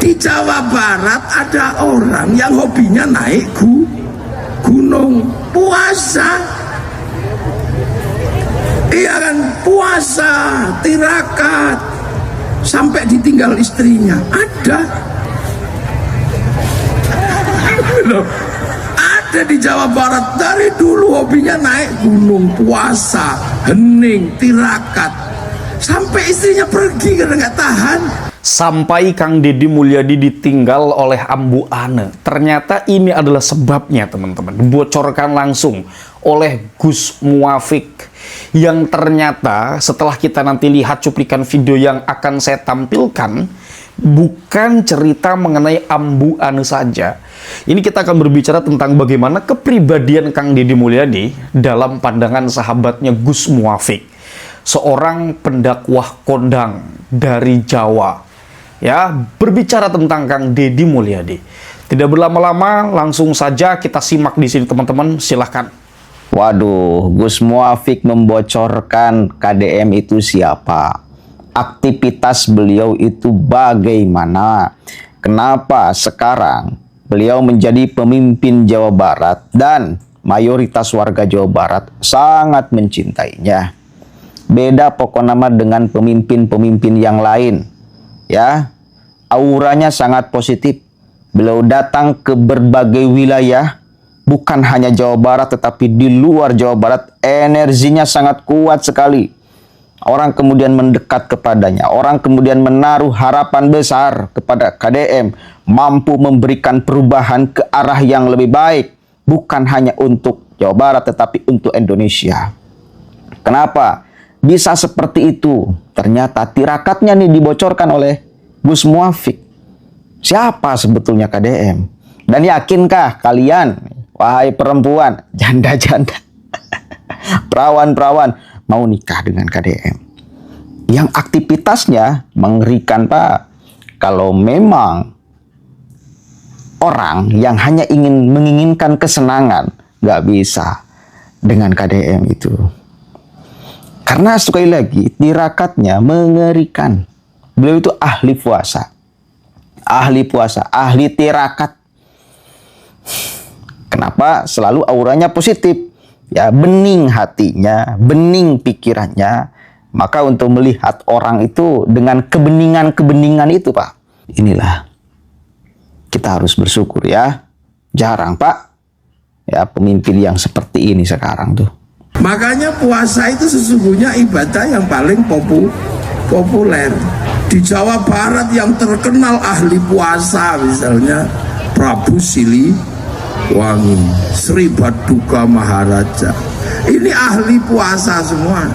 Di Jawa Barat ada orang yang hobinya naik gunung, puasa. Iya kan, puasa, tirakat, sampai ditinggal istrinya. Ada di Jawa Barat dari dulu hobinya naik gunung, puasa, hening, tirakat, sampai istrinya pergi karena nggak tahan. Sampai Kang Deddy Mulyadi ditinggal oleh Ambu Ane. Ternyata ini adalah sebabnya, teman-teman. Dibocorkan langsung oleh Gus Muafik. Yang ternyata setelah kita nanti lihat cuplikan video yang akan saya tampilkan, bukan cerita mengenai Ambu Ane saja. Ini kita akan berbicara tentang bagaimana kepribadian Kang Deddy Mulyadi dalam pandangan sahabatnya Gus Muafik. Seorang pendakwah kondang dari Jawa. Ya, berbicara tentang Kang Deddy Mulyadi. Tidak berlama-lama, langsung saja kita simak di sini, teman-teman. Silahkan. Waduh, Gus Muafik membocorkan KDM itu siapa? Aktivitas beliau itu bagaimana? Kenapa sekarang beliau menjadi pemimpin Jawa Barat dan mayoritas warga Jawa Barat sangat mencintainya? Beda pokok nama dengan pemimpin-pemimpin yang lain. Ya, auranya sangat positif. Beliau datang ke berbagai wilayah, bukan hanya Jawa Barat tetapi di luar Jawa Barat, energinya sangat kuat sekali. Orang kemudian mendekat kepadanya, orang kemudian menaruh harapan besar kepada KDM, mampu memberikan perubahan ke arah yang lebih baik, bukan hanya untuk Jawa Barat tetapi untuk Indonesia. Kenapa bisa seperti itu? Ternyata tirakatnya nih dibocorkan oleh Gus Muafik. Siapa sebetulnya KDM? Dan yakinkah kalian, wahai perempuan, janda-janda, perawan-perawan, mau nikah dengan KDM? Yang aktivitasnya mengerikan, Pak. Kalau memang orang yang hanya menginginkan kesenangan, nggak bisa dengan KDM itu. Karena sekali lagi, tirakatnya mengerikan. Beliau itu ahli puasa, ahli tirakat. Kenapa? Selalu auranya positif. Ya, bening hatinya, bening pikirannya. Maka untuk melihat orang itu dengan kebeningan-kebeningan itu, Pak. Inilah. Kita harus bersyukur ya. Jarang, Pak. Ya, pemimpin yang seperti ini sekarang tuh. Makanya puasa itu sesungguhnya ibadah yang paling populer. Di Jawa Barat yang terkenal ahli puasa misalnya Prabu Siliwangi, Sri Baduga Maharaja. Ini ahli puasa semua.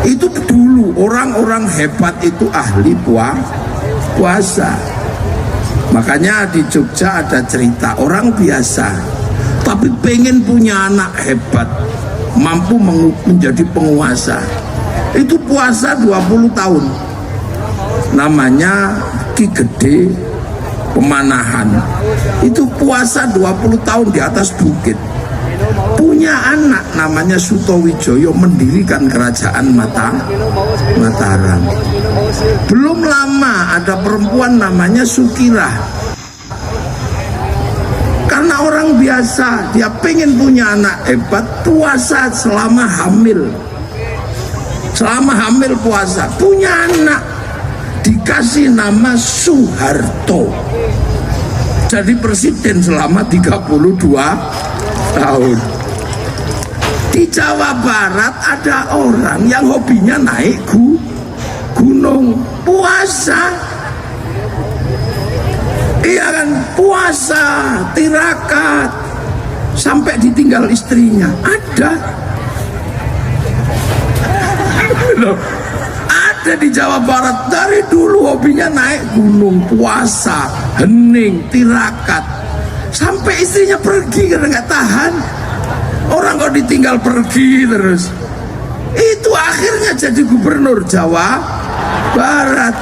Itu dulu orang-orang hebat itu ahli puasa. Makanya di Jogja ada cerita orang biasa tapi pengen punya anak hebat, mampu menjadi penguasa. Itu puasa 20 tahun. Namanya Ki Gede Pemanahan. Itu puasa 20 tahun di atas bukit. Punya anak namanya Sutowijoyo, mendirikan kerajaan Mataram. Belum lama ada perempuan namanya Sukirah. Karena orang biasa, dia pengen punya anak hebat, puasa selama hamil. Selama hamil puasa, punya anak, dikasih nama Soeharto. Jadi presiden selama 32 tahun. Di Jawa Barat ada orang yang hobinya naik gunung, puasa. Iya kan, puasa, tirakat, sampai ditinggal istrinya. Ada di Jawa Barat dari dulu hobinya naik gunung, puasa, hening, tirakat, sampai istrinya pergi karena nggak tahan. Orang kok ditinggal pergi terus. Itu akhirnya jadi gubernur Jawa Barat.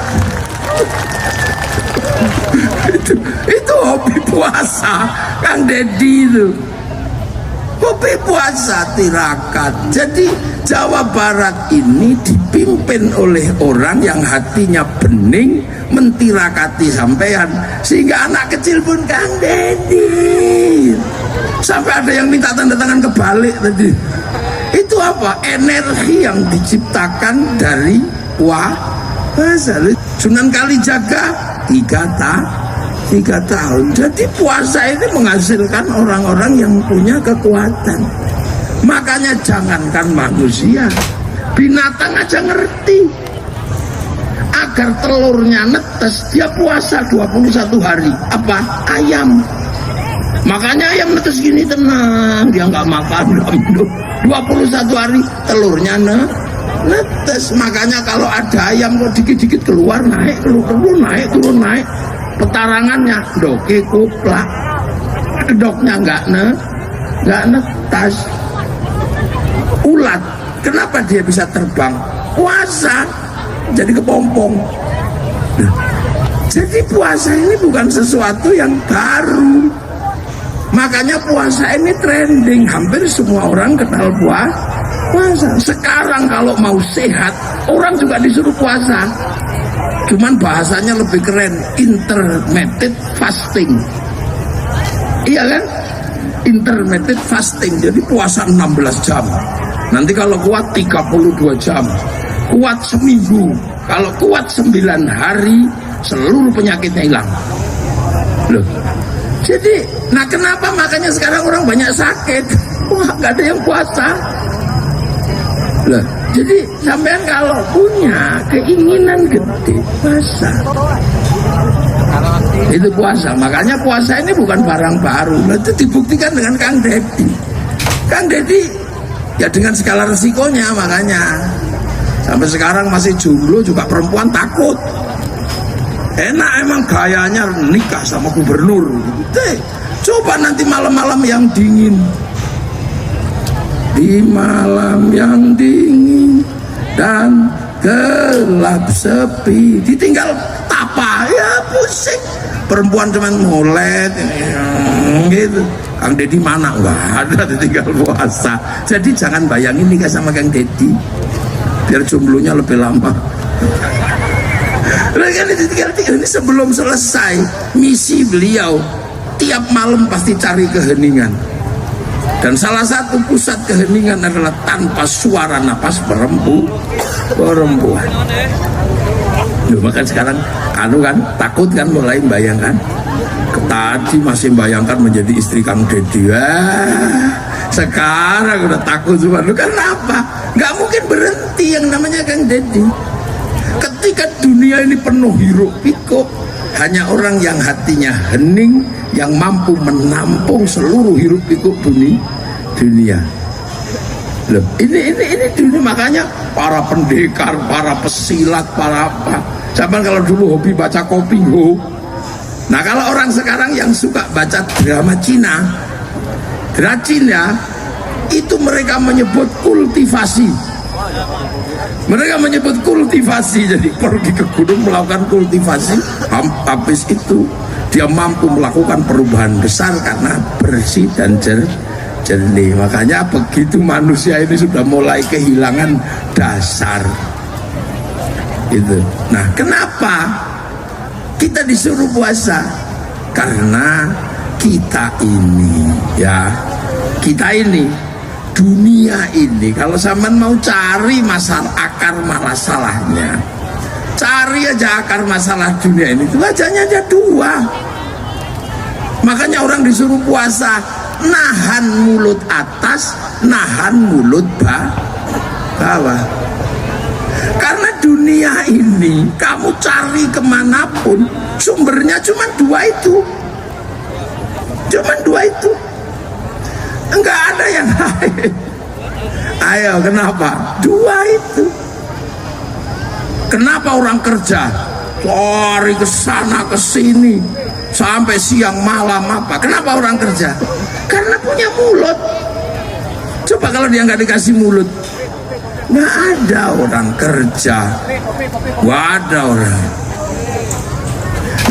Itu hobi puasa Kang Deddy itu. Hobi puasa tirakat. Jadi Jawa Barat ini dipilih dipimpin oleh orang yang hatinya bening, mentirakati sampean, sehingga anak kecil pun Kang Deddy, sampai ada yang minta tanda tangan kebalik tadi. Itu apa? Energi yang diciptakan dari puasa. Sunan Kalijaga 3 tahun. Jadi puasa ini menghasilkan orang-orang yang punya kekuatan. Makanya jangankan manusia, binatang aja ngerti. Agar telurnya netes, dia puasa 21 hari. Apa? Ayam. Makanya ayam netes gini tenang, dia nggak makan, nggak minum. 21 hari telurnya netes. Makanya kalau ada ayam kok dikit-dikit keluar naik, turun naik, turun naik. Petarangannya doke kuplak, kedoknya nggak netas. Ulat, kenapa dia bisa terbang? Puasa, jadi kepompong. Jadi puasa ini bukan sesuatu yang baru. Makanya puasa ini trending, hampir semua orang kenal puasa. Sekarang kalau mau sehat, orang juga disuruh puasa. Cuman bahasanya lebih keren, intermittent fasting. Iya kan? Intermittent fasting, jadi puasa 16 jam. Nanti kalau kuat 32 jam, kuat seminggu, kalau kuat 9 hari, seluruh penyakitnya hilang. Loh, jadi, nah kenapa makanya sekarang orang banyak sakit? Wah, gak ada yang puasa. Loh, jadi sampean kalau punya keinginan gede, puasa. Itu puasa, makanya puasa ini bukan barang baru. Nah, itu dibuktikan dengan Kang Deddy. Kang Deddy ya dengan segala resikonya, makanya sampai sekarang masih jomblo juga perempuan takut. Enak emang gayanya nikah sama gubernur. Coba nanti malam-malam yang dingin, di malam yang dingin dan gelap sepi, ditinggal tapa, ya pusing. Perempuan cuman ngolet gitu. Kang Deddy mana? Nggak ada, ditinggal puasa. Jadi jangan bayangin nikah sama Kang Deddy biar jomblonya lebih lama. Kan ini sebelum selesai misi beliau, tiap malam pasti cari keheningan. Dan salah satu pusat keheningan adalah tanpa suara napas perempuan. Duh, makan sekarang kan takut kan, mulai bayangkan. Tadi masih bayangkan menjadi istri Kang Deddy. Sekarang udah takut semua. Lu kenapa? Nggak mungkin berhenti yang namanya Kang Deddy. Ketika dunia ini penuh hiruk pikuk, hanya orang yang hatinya hening yang mampu menampung seluruh hiruk pikuk dunia. Loh, ini dunia. Makanya para pendekar, para pesilat, para apa. Zaman kalau dulu hobi baca Kopingho. Nah, kalau orang sekarang yang suka baca drama Cina, itu mereka menyebut kultivasi. Mereka menyebut kultivasi, jadi pergi ke gunung melakukan kultivasi. Habis itu dia mampu melakukan perubahan besar karena bersih dan jernih. Makanya begitu manusia ini sudah mulai kehilangan dasar itu. Nah, kenapa kita disuruh puasa? Karena kita ini dunia ini, kalau zaman mau cari akar masalahnya, cari aja akar masalah dunia ini, itu wajahnya aja dua. Makanya orang disuruh puasa, nahan mulut atas, nahan mulut bawah. Karena dunia ini kamu cari kemanapun, sumbernya cuma dua itu. Enggak ada yang lain. Ayo, kenapa? Dua itu. Kenapa orang kerja lari ke sana ke sini sampai siang malam apa? Kenapa orang kerja? Karena punya mulut. Coba kalau dia nggak dikasih mulut, nggak ada orang kerja, nggak ada orang.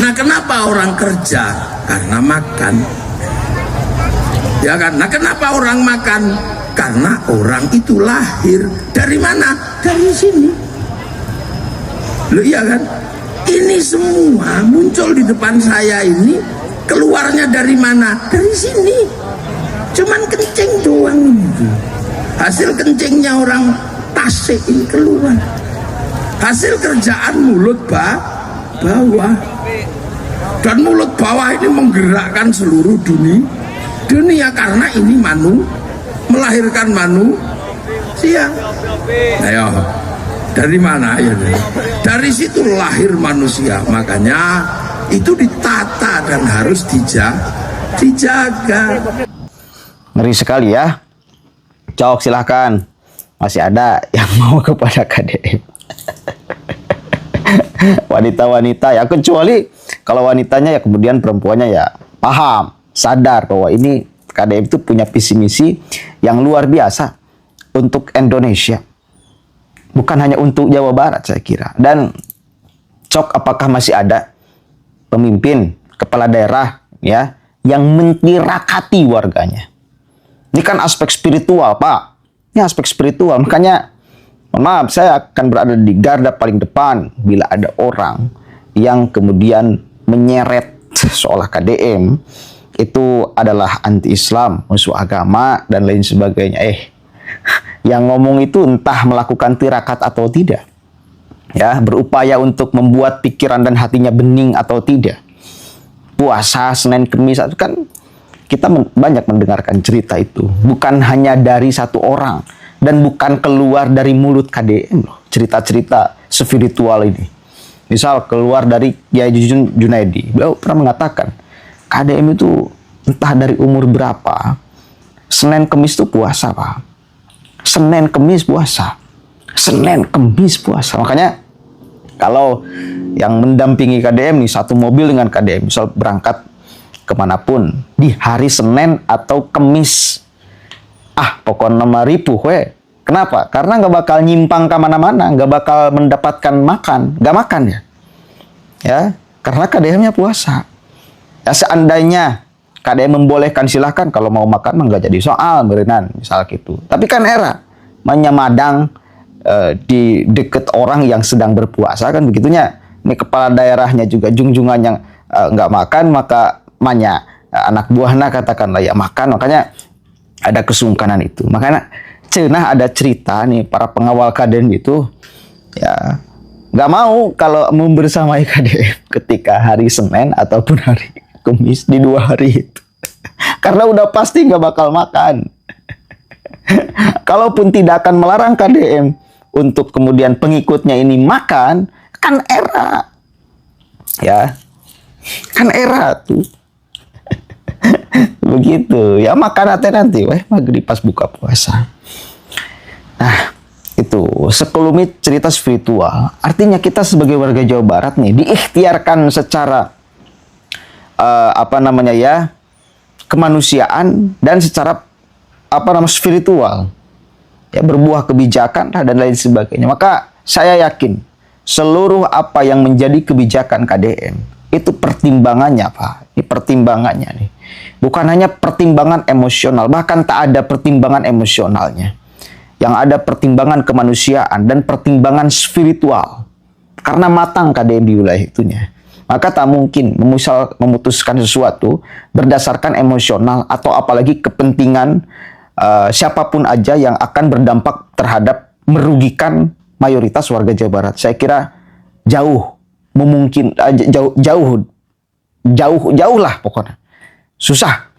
Nah, kenapa orang kerja? Karena makan. Ya kan? Nah, kenapa orang makan? Karena orang itu lahir dari mana? Dari sini. Loh iya kan? Ini semua muncul di depan saya ini, keluarnya dari mana? Dari sini. Cuman kencing doang gitu. Hasil kencingnya orang Tasik ini keluar. Hasil kerjaan mulut bawah. Dan mulut bawah ini menggerakkan seluruh dunia karena ini melahirkan manusia. Ayo, dari mana ya? Dari situ lahir manusia. Makanya itu ditata dan harus dijaga. Ngeri sekali ya. Cok, silahkan. Masih ada yang mau kepada KDM. Wanita-wanita ya, kecuali kalau wanitanya ya kemudian perempuannya ya paham, sadar bahwa ini KDM itu punya visi misi yang luar biasa untuk Indonesia. Bukan hanya untuk Jawa Barat saya kira. Dan Cok, apakah masih ada pemimpin, kepala daerah ya yang mentirakati warganya? Ini kan aspek spiritual, Pak. Ini aspek spiritual. Makanya, mohon maaf, saya akan berada di garda paling depan bila ada orang yang kemudian menyeret seolah KDM itu adalah anti-Islam, musuh agama, dan lain sebagainya. Yang ngomong itu entah melakukan tirakat atau tidak. Ya, berupaya untuk membuat pikiran dan hatinya bening atau tidak. Puasa Senin Kemis itu kan kita banyak mendengarkan cerita itu. Bukan hanya dari satu orang. Dan bukan keluar dari mulut KDM loh. Cerita-cerita spiritual ini. Misal keluar dari Kiai Junaidi. Beliau pernah mengatakan, KDM itu entah dari umur berapa, Senin Kemis itu puasa, Pak. Senin Kemis puasa. Senin Kemis puasa. Makanya kalau yang mendampingi KDM nih, satu mobil dengan KDM, misal berangkat kemanapun di hari Senin atau Kemis, pokoknya 5.000 we. Kenapa? Karena nggak bakal nyimpang kemana-mana, nggak bakal mendapatkan makan, nggak makan ya, karena KDM-nya puasa. Ya seandainya KDM membolehkan silahkan, kalau mau makan mah nggak jadi soal berenan, misal gitu. Tapi kan era menyamadang di deket orang yang sedang berpuasa kan begitunya. Ini kepala daerahnya juga junjungannya nggak makan, maka anak buahnya katakanlah ya makan. Makanya ada kesungkanan itu. Makanya cenah ada cerita nih, para pengawal KDM itu ya nggak mau kalau membersamai KDM ketika hari Senin ataupun hari Kamis di 2 hari itu. Karena udah pasti nggak bakal makan. Kalaupun tidak akan melarang KDM untuk kemudian pengikutnya ini makan, kan era. Ya. Kan era tuh. Begitu. Ya makan nanti maghrib pas buka puasa. Nah, itu sekelumit cerita spiritual. Artinya kita sebagai warga Jawa Barat nih diikhtiarkan secara kemanusiaan dan secara spiritual. Ya, berbuah kebijakan dan lain sebagainya. Maka saya yakin seluruh apa yang menjadi kebijakan KDM itu pertimbangannya, Pak. Ini pertimbangannya nih. Bukan hanya pertimbangan emosional, bahkan tak ada pertimbangan emosionalnya. Yang ada pertimbangan kemanusiaan dan pertimbangan spiritual. Karena matang KDM di wilayah itunya. Maka tak mungkin memutuskan sesuatu berdasarkan emosional atau apalagi kepentingan siapapun aja yang akan berdampak terhadap merugikan mayoritas warga Jawa Barat. Saya kira jauh lah pokoknya. Susah.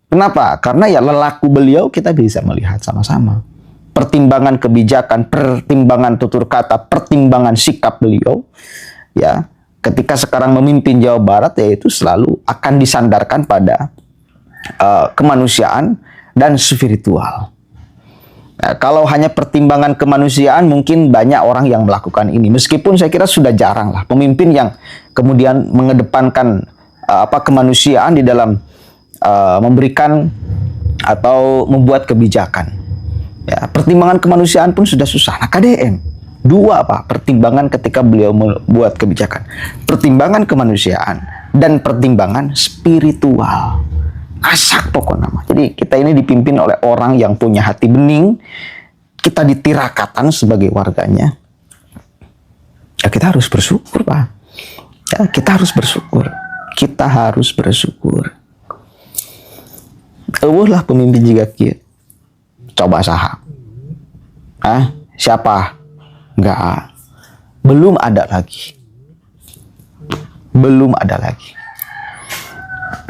Kenapa? Karena ya lelaku beliau kita bisa melihat sama-sama. Pertimbangan kebijakan, pertimbangan tutur kata, pertimbangan sikap beliau ya ketika sekarang memimpin Jawa Barat yaitu selalu akan disandarkan pada kemanusiaan dan spiritual. Nah, kalau hanya pertimbangan kemanusiaan mungkin banyak orang yang melakukan ini. Meskipun saya kira sudah jarang lah pemimpin yang kemudian mengedepankan kemanusiaan di dalam memberikan atau membuat kebijakan. Ya, pertimbangan kemanusiaan pun sudah susah. Nah, KDM 2 pertimbangan ketika beliau membuat kebijakan. Pertimbangan kemanusiaan dan pertimbangan spiritual. Asak pokok nama. Jadi kita ini dipimpin oleh orang yang punya hati bening. Kita ditirakatan sebagai warganya. Ya kita harus bersyukur, Pak. Ya, kita harus bersyukur. Kita harus bersyukur. Allah lah pemimpin jika kita. Coba saham. Siapa? Enggak. Belum ada lagi. Belum ada lagi.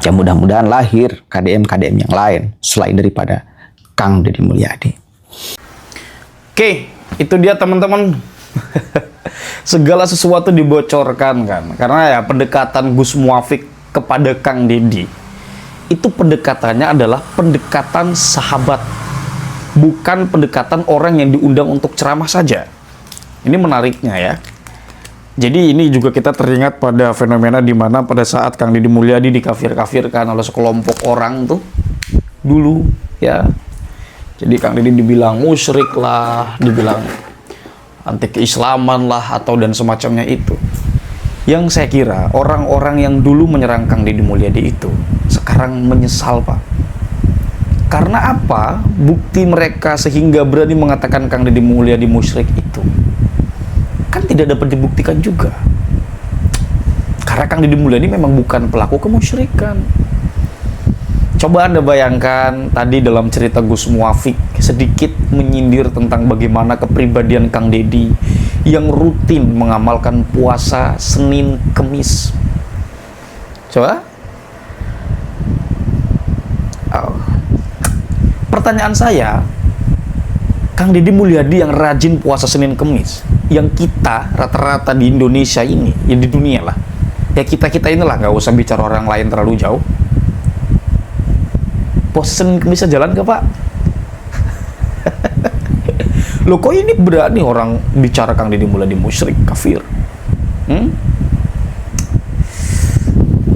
Ya mudah-mudahan lahir KDM-KDM yang lain selain daripada Kang Deddy Mulyadi. Oke, itu dia teman-teman. Segala sesuatu dibocorkan kan. Karena ya pendekatan Gus Muafik kepada Kang Deddy itu pendekatannya adalah pendekatan sahabat, bukan pendekatan orang yang diundang untuk ceramah saja. Ini menariknya ya. Jadi ini juga kita teringat pada fenomena di mana pada saat Kang Deddy Mulyadi dikafir-kafirkan oleh sekelompok orang tuh dulu ya. Jadi Kang Deddy dibilang musyrik lah, dibilang anti keislaman lah, atau dan semacamnya itu. Yang saya kira orang-orang yang dulu menyerang Kang Deddy Mulyadi itu sekarang menyesal, Pak. Karena apa? Bukti mereka sehingga berani mengatakan Kang Deddy Mulyadi musyrik itu kan tidak dapat dibuktikan juga. Karena Kang Deddy Mulyadi memang bukan pelaku kemusyrikan. Coba Anda bayangkan tadi dalam cerita Gus Muafik sedikit menyindir tentang bagaimana kepribadian Kang Deddy yang rutin mengamalkan puasa Senin Kemis. Coba. Pertanyaan saya, Kang Deddy Mulyadi yang rajin puasa Senin Kemis, yang kita rata-rata di Indonesia ini, ya di dunia lah, ya kita-kita inilah, nggak usah bicara orang lain terlalu jauh. Puasa Senin Kemis jalan ke, Pak? Loh kok ini berani orang bicara Kang Deddy Mulyadi musyrik, kafir?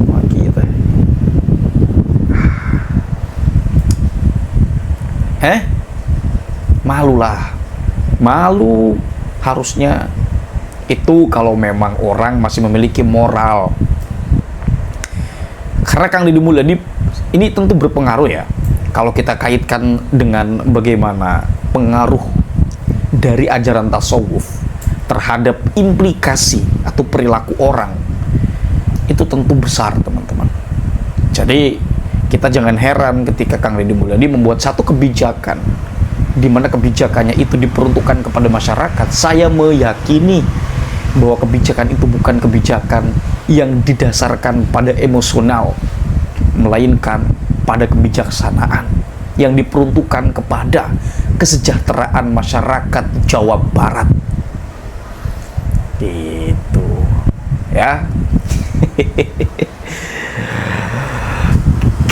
Wah, kita. Malulah. Malu harusnya itu kalau memang orang masih memiliki moral. Karena Kang Deddy Mulyadi ini tentu berpengaruh ya. Kalau kita kaitkan dengan bagaimana pengaruh dari ajaran tasawuf terhadap implikasi atau perilaku orang, itu tentu besar, teman-teman. Jadi kita jangan heran ketika Kang Deddy Mulyadi membuat satu kebijakan di mana kebijakannya itu diperuntukkan kepada masyarakat. Saya meyakini bahwa kebijakan itu bukan kebijakan yang didasarkan pada emosional, melainkan pada kebijaksanaan yang diperuntukkan kepada kesejahteraan masyarakat Jawa Barat. Gitu ya.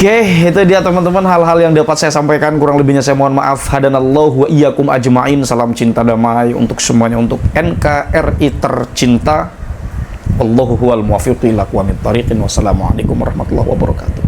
Oke, itu dia teman-teman hal-hal yang dapat saya sampaikan. Kurang lebihnya saya mohon maaf. Hadanallahu wa iyyakum ajma'in. Salam cinta damai untuk semuanya, untuk NKRI tercinta. Wallahu huwal muwaffiq ila aqwamit thariqin. Wassalamualaikum warahmatullahi wabarakatuh.